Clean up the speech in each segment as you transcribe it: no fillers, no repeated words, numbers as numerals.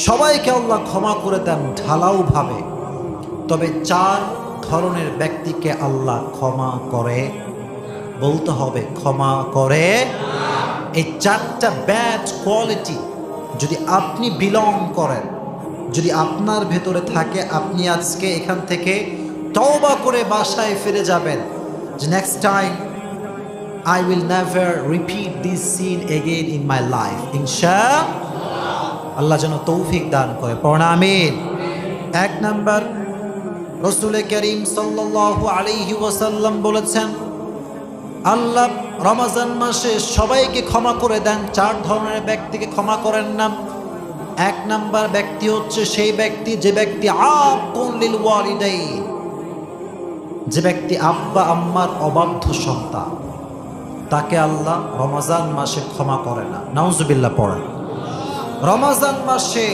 সবাইকে আল্লাহ ক্ষমা করে দেন ঢালাও ভাবে, তবে 4 ধরনের ব্যক্তিকে আল্লাহ ক্ষমা করে। বলতে হবে ক্ষমা করে। এই 4টা ব্যাড কোয়ালিটি যদি আপনি বিলং করেন, যদি আপনার ভেতরে থাকে, আপনি আজকে এখান থেকে তওবা করে বাসায় ফিরে যাবেন যে next time I will never repeat this sin again in my life. ইনশাআল্লাহ। আল্লাহ যেন তৌফিক দান করে, পড়ুন আমিন। 1 নাম্বার, রাসূল করিম সাল্লাল্লাহু আলাইহি ওয়াসাল্লাম বলেছেন, আল্লাহ রমজান মাসে সবাইকে ক্ষমা করে দেন, 4 ধরনের ব্যক্তিকে ক্ষমা করেন না। 1 নাম্বার ব্যক্তি হচ্ছে সেই ব্যক্তি যে ব্যক্তি আকুন লিল ওয়ালিদাইন, যে ব্যক্তি আব্বা আম্মার অবাধ্য সন্তান, তাকে আল্লাহ রমজান মাসে ক্ষমা করে না। নাউজুবিল্লাহ পড়েন। রমজান মাসে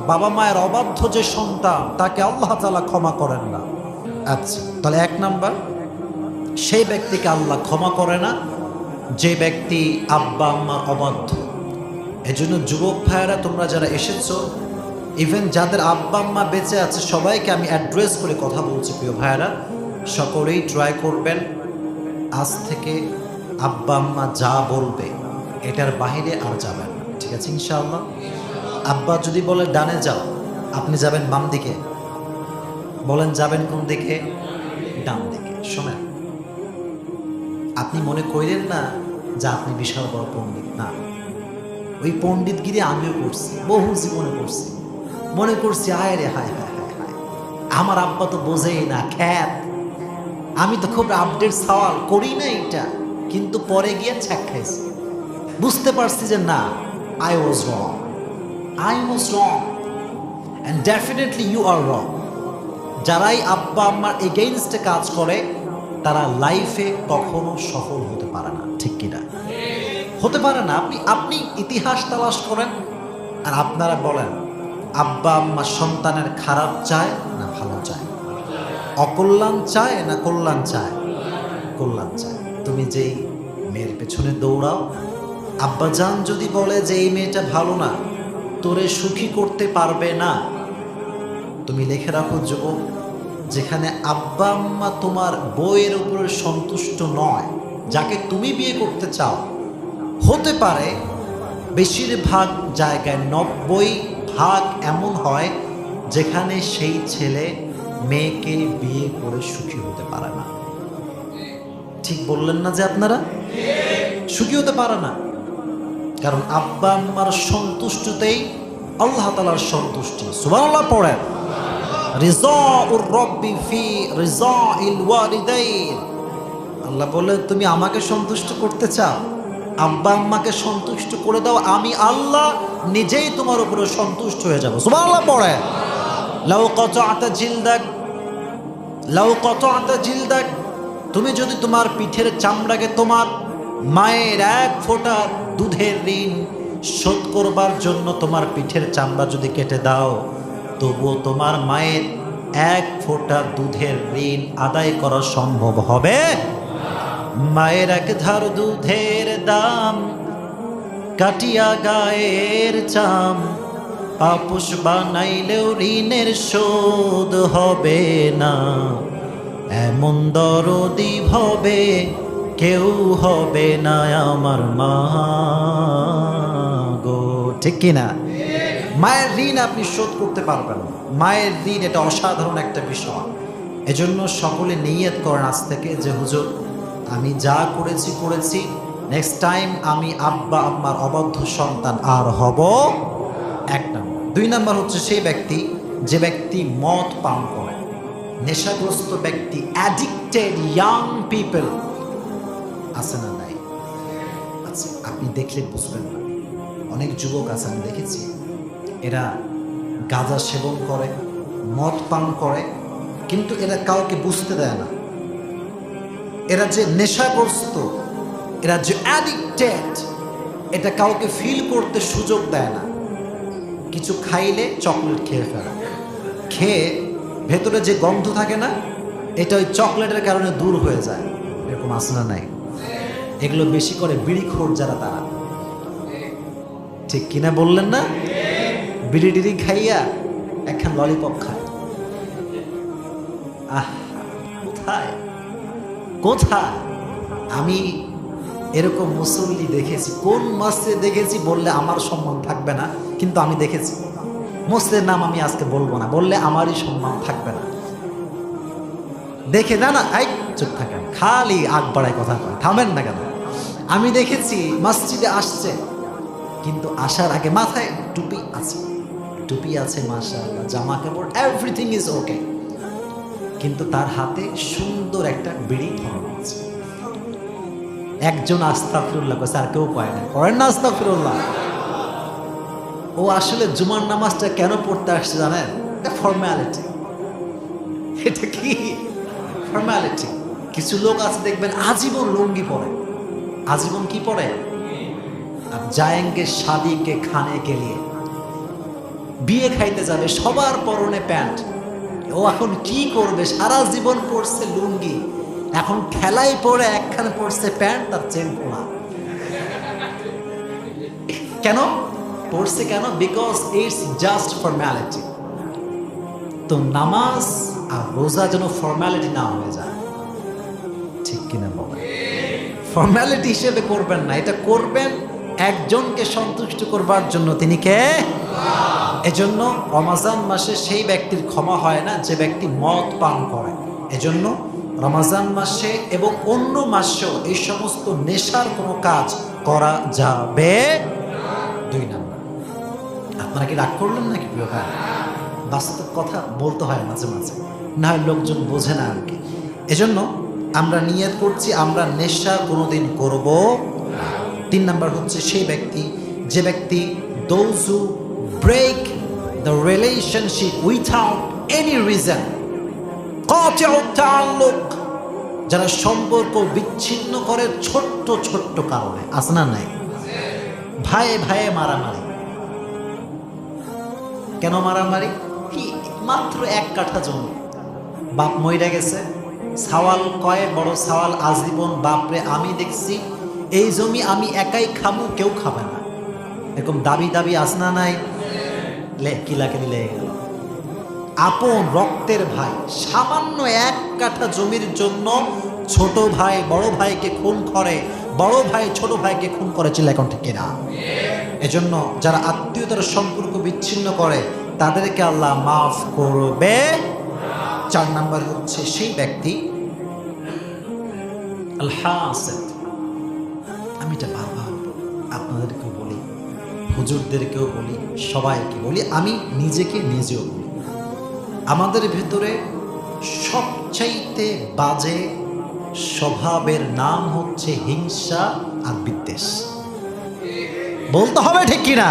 বাবা মায়ের অবাধ্য যে সন্তান, তাকে আল্লাহ তাআলা ক্ষমা করেন না। আচ্ছা, তাহলে 1 নাম্বার, সেই ব্যক্তিকে আল্লাহ ক্ষমা করে না যে ব্যক্তি আব্বা আম্মার অবাধ্য। এজন্য যুবক ভাইয়েরা, তোমরা যারা এসেছো, ইভেন যাদের আব্বা আম্মা বেঁচে আছে, সবাইকে আমি অ্যাড্রেস করে কথা বলছি। প্রিয় ভাইয়েরা, সকলেই ট্রাই করবেন আজ থেকে আব্বা আম্মা যা বলবে এটার বাইরে আর যাবেন না, ঠিক আছে ইনশাআল্লাহ? আব্বা যদি বলে ডানে যাও, আপনি যাবেন বাম দিকে। বলেন যাবেন কোন দিকে? ডান দিকে। শোনেন, আপনি মনে করেন না যে আপনি বিশাল বড় পণ্ডিত, না। ওই পণ্ডিতগিরি আমিও করছি, বহু জীবনে করছি। মনে করছি হায় রে হায় হায় হায় হায়, আমার আব্বা তো বোঝেই না, খ্যাত, আমি তো খুব আপডেট সওয়াল করি না এটা। কিন্তু পরে গিয়ে ছ্যাক খাইছি, বুঝতে পারছি যে না, I was wrong and definitely you are wrong. যারাই আব্বা আম্মার এগেইনস্টে কাজ করে তারা লাইফে কখনো সফল হতে পারে না, ঠিক কিনা? হতে পারে না। আপনি ইতিহাস তালাশ করেন আর আপনারা বলেন আব্বা আম্মা সন্তানের খারাপ চায় না ভালো চায়, অকল্যাণ চায় না কল্যাণ চায়? কল্যাণ চায়। তুমি যেই মেয়ের পেছনে দৌড়াও, আব্বাজান যদি বলে যে এই মেয়েটা ভালো না, তোরে সুখী করতে পারবে না, তুমি লিখে রাখো যুবক, যেখানে আব্বা আম্মা তোমার বইয়ের উপরে সন্তুষ্ট নয়, যাকে তুমি বিয়ে করতে চাও, হতে পারে বেশিরভাগ জায়গায় 90% এমন হয় যেখানে সেই ছেলে মেয়েকে বিয়ে করে সুখী হতে পারে না। ঠিক বললেন না যে আপনারা? সুখী হতে পারে না, কারণ আব্বা আম্মার সন্তুষ্টতেই আল্লাহ তাআলার সন্তুষ্টি। সুবহানাল্লাহ পড়েন। রিজাউর রব্বি ফি রিজাইল ওয়ালিদাইন। আল্লাহ বলে, তুমি আমাকে সন্তুষ্ট করতে চাও, আব্বা আম্মাকে সন্তুষ্ট করে দাও, আমি আল্লাহ নিজেই তোমার উপরে সন্তুষ্ট হয়ে যাব। সুবহানাল্লাহ পড়েন। লাউ কাতা'তা জিলদাক, তুমি যদি তোমার পিঠের চামড়াকে তোমার মায়ের 1 ফোঁটা দুধের ঋণ শোধ করবার জন্য তোমার পিঠের চামড়া যদি কেটে দাও, তবুও তোমার মায়ের 1 ফোঁটা দুধের ঋণ আদায় করা সম্ভব হবে? মায়ের 1 ধার দুধের দাম কাটিয়া গায়ের চাম, পাপুষ বানাইলেও ঋণের শোধ হবে না। এমন দরদি হবে কেউ হবে না আমার মা গো, ঠিক কিনা? মায়ের ঋণ আপনি শোধ করতে পারবেন না। মায়ের ঋণ এটা অসাধারণ একটা বিষয়। এজন্য সকলে নিয়ত করেন আজ থেকে যে হুজুর, আমি যা করেছি, নেক্সট টাইম আমি আব্বা আম্মার অবাধ্য সন্তান আর হব। 1 নাম্বার। 2 নাম্বার হচ্ছে সেই ব্যক্তি যে ব্যক্তি মদ পান করে, নেশাগ্রস্ত ব্যক্তি, অ্যাডিক্টেড ইয়াং পিপল আছে না নাই? আচ্ছা, আপনি দেখলে বুঝবেন না। অনেক যুবক আছে, আমি দেখেছি, এরা গাঁজা সেবন করে, মদ পান করে, কিন্তু এরা কাউকে বুঝতে দেয় না। এরা যে নেশাগ্রস্ত, এরা যে অ্যাডিক্টেড, এটা কাউকে ফিল করতে সুযোগ দেয় না। কিছু খাইলে চকলেট খেয়ে ফেলে, খেয়ে ভেতরে যে গন্ধ থাকে না, এটা ওই চকলেটের কারণে দূর হয়ে যায়। এরকম আছে না নাই? এগুলো বেশি করে বিড়িখোর যারা, তারা। ঠিক কিনা বললেন না? বিড়ি টিড়ি খাইয়া একখান ললিপপ খায়। আহ, কোথায় কোথায় আমি এরকম মুসল্লি দেখেছি। কোন মসজিদে দেখেছি বললে আমার সম্মান থাকবে না, কিন্তু আমি দেখেছি। মসজিদের নাম আমি আজকে বলবো না, বললে আমারই সম্মান থাকবে না। দেখে না না, এই চুপ থাকেন, খালি আগ বাড়ায় কথা কয়, থামেন না কেন? আমি দেখেছি মসজিদে আসছে, কিন্তু আসার আগে মাথায় টুপি আছে, টুপি আছে মাশাআল্লাহ, জামা কাপড় এভরিথিং ইজ ওকে, কিন্তু তার হাতে সুন্দর একটা বিড়ি ধরানো আছে। একজন আস্তাগফিরুল্লাহ কইছে, আর কেউ কয় না, করেন না আস্তাগফিরুল্লাহ। ও আসলে জুমার নামাজটা কেন পড়তে আসছে জানেন? এটা ফর্মালিটি। এটা কি ফর্মালিটি? কিছু লোক আছে দেখবেন আজীবন লুঙ্গি পরে, আজীবন কি পরে? अब जाएंगे शादी के खाने के लिए, বিয়ে খাইতে যাবে, সবার পরনে প্যান্ট। ও এখন কি করবে? সারা জীবন পরছে লুঙ্গি, এখন খেলাই পরে একখানে পরছে প্যান্ট আর চেন পরা। কেন পরছে? কেন? Because it's just formality. তো নামাজ আর রোজা যেন ফর্মালিটি না হয়ে যায়, ঠিক কিনা বলেন? ফর্মালিটি হিসেবে করবেন না, এটা করবেন একজনকে সন্তুষ্ট করবার জন্য। তিনি কে? এজন্য রমজান মাসে সেই ব্যক্তির ক্ষমা হয় না যে ব্যক্তি মদ পান করে। এজন্য রমজান মাসে এবং অন্য মাসেও এই সমস্ত নেশার কোনো কাজ করা যাবে। 2 নাম্বার, আপনারা কি রাগ করলেন নাকি প্রিয় ভাই? বাস্তব কথা বলতে হয় মাঝে মাঝে, না হয় লোকজন বোঝে না আর কি। এজন্য আমরা নিয়ত করছি আমরা নেশা কোনোদিন করব। 3 নাম্বার হচ্ছে সেই ব্যক্তি যে ব্যক্তি those who break the relationship without any reason, qati'ut ta'alluq, যারা সম্পর্ক বিচ্ছিন্ন করে ছোট্ট ছোট্ট কারণে। আছে না নাই? ভাইয়ে ভাইয়ে মারামারি। কেন মারামারি? কি মাত্র 1 কাঠা জমি, বাপ মইরা গেছে, সাওয়াল কয়, বড় সাওয়াল আজীবন, বাপরে আমি দেখছি এই জমি আমি একাই খাবো, কেউ খাবে না, এরকম দাবি দাবি আসনা নাই? কিলাকে লেগে গেল। আপন রক্তের ভাই সামান্য 1 কাঠা জমির জন্য ছোট ভাই বড় ভাইকে খুন করে, বড় ভাই ছোট ভাইকে খুন করেছিল, এখন ঠিক না? এজন্য যারা আত্মীয়তার সম্পর্ক বিচ্ছিন্ন করে তাদেরকে আল্লাহ মাফ করবে। 4 নাম্বার হচ্ছে সেই ব্যক্তি আল-হাসিদ। আমি এটা বারবার আপনাদেরকেও বলি, হুজুরদেরকেও বলি, সবাইকে বলি, আমি নিজেকে নিজেও বলি, আমাদের ভিতরে সবচাইতে বাজে স্বভাবের নাম হচ্ছে হিংসা আর বিদ্বেষ। বলতে হবে ঠিক কিনা?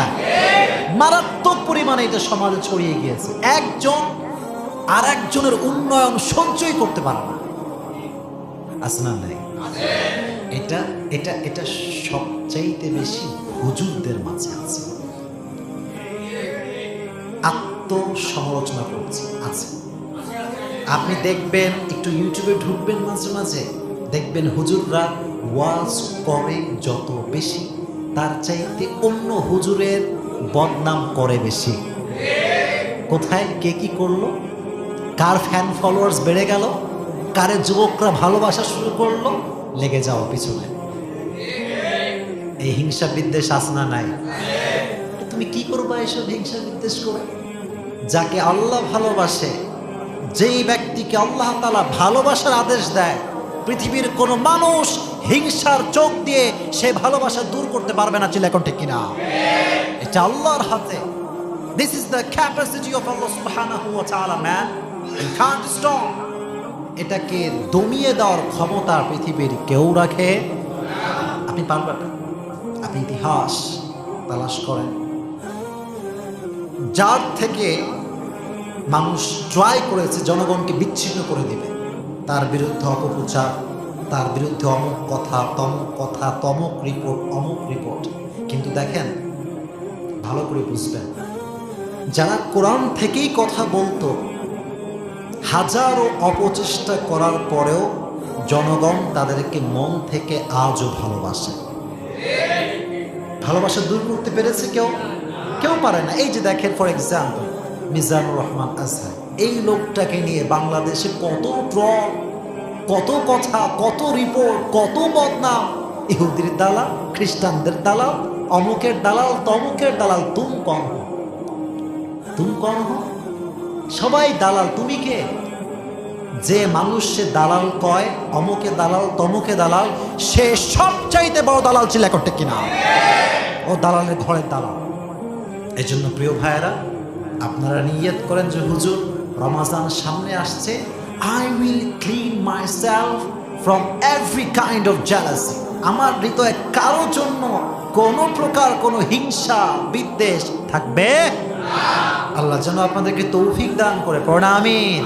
মারাত্মক পরিমাণে এটা সমাজে ছড়িয়ে গিয়েছে। একজন আর একজনের উন্নয়ন সঞ্চয় করতে পারে না। আছে না নাই? এটা এটা এটা সবচাইতে বেশি হুজুরদের মাঝে আছে। আত্মসমালোচনা করছে আছে। আপনি দেখবেন, একটু ইউটিউবে ঢুকবেন মাঝে মাঝে, দেখবেন হুজুররা ওয়াজ করে যত বেশি, তার চাইতে অন্য হুজুরের বদনাম করে বেশি। কোথায় কে কি করলো, কার ফ্যান ফলোয়ার্স বেড়ে গেল, কারে যুবকরা ভালোবাসা শুরু করলো, লেগে যাও পিছনে। এই হিংসা বিদ্বেষ আছে না নাই? তুমি কি করবা এসব হিংসা বিদ্বেষ করে? যাকে আল্লাহ ভালোবাসে, যেই ব্যক্তিকে আল্লাহ তাআলা ভালোবাসার আদেশ দেয়, পৃথিবীর কোনো মানুষ হিংসার চোখ দিয়ে সে ভালোবাসা দূর করতে পারবে না। ছিল এখন ঠিক কিনা? এটা আল্লাহর হাতে। This is the capacity of Allah subhanahu wa ta'ala, man. You can't stop. এটাকে দমিয়ে দেওয়ার ক্ষমতা পৃথিবীর কেউ রাখে? আপনি পারবেন না। আপনি ইতিহাস তালাশ করেন, যার থেকে মানুষ ট্রাই করেছে জনগণকে বিচ্ছিন্ন করে দিবে, তার বিরুদ্ধে অপপ্রচার, তার বিরুদ্ধে অমুক কথা, তমুক রিপোর্ট, অমুক রিপোর্ট। কিন্তু দেখেন, ভালো করে বুঝবেন, যারা কোরআন থেকেই কথা বলতো, হাজারো অপচেষ্টা করার পরেও জনগণ তাদেরকে মন থেকে আজও ভালোবাসে। ভালোবাসা দূর করতে পেরেছে কেউ? কেউ পারে না। এই যে দেখেন ফর এক্সাম্পল মিজানুর রহমান আজহার, এই লোকটাকে নিয়ে বাংলাদেশে কত ট্রল, কত কথা, কত রিপোর্ট, কত বদনাম। ইহুদির দালাল, খ্রিস্টানদের দালাল, অমুকের দালাল, তমুকের দালাল। তুম কম হো, তুম কম হো, সবাই দালাল, তুমি কে? যে মানুষ সে দালাল কয়, অমুকে দালাল, তমুকে দালাল, সে সবচাইতে বড় দালাল ছিল, করতে কিনা? ও দালালের ঘরের দালাল। এই জন্য প্রিয় ভাইয়েরা, আপনারা নিয়ত করেন যে হুজুর রমাজান সামনে আসছে, I will clean my self from every kind of jealousy. আমার হৃদয়ে কারো জন্য কোনো প্রকার কোনো হিংসা বিদ্বেষ থাকবে। আল্লাহ যেন আপনাদেরকে তৌফিক দান করে, পড়া আমিন।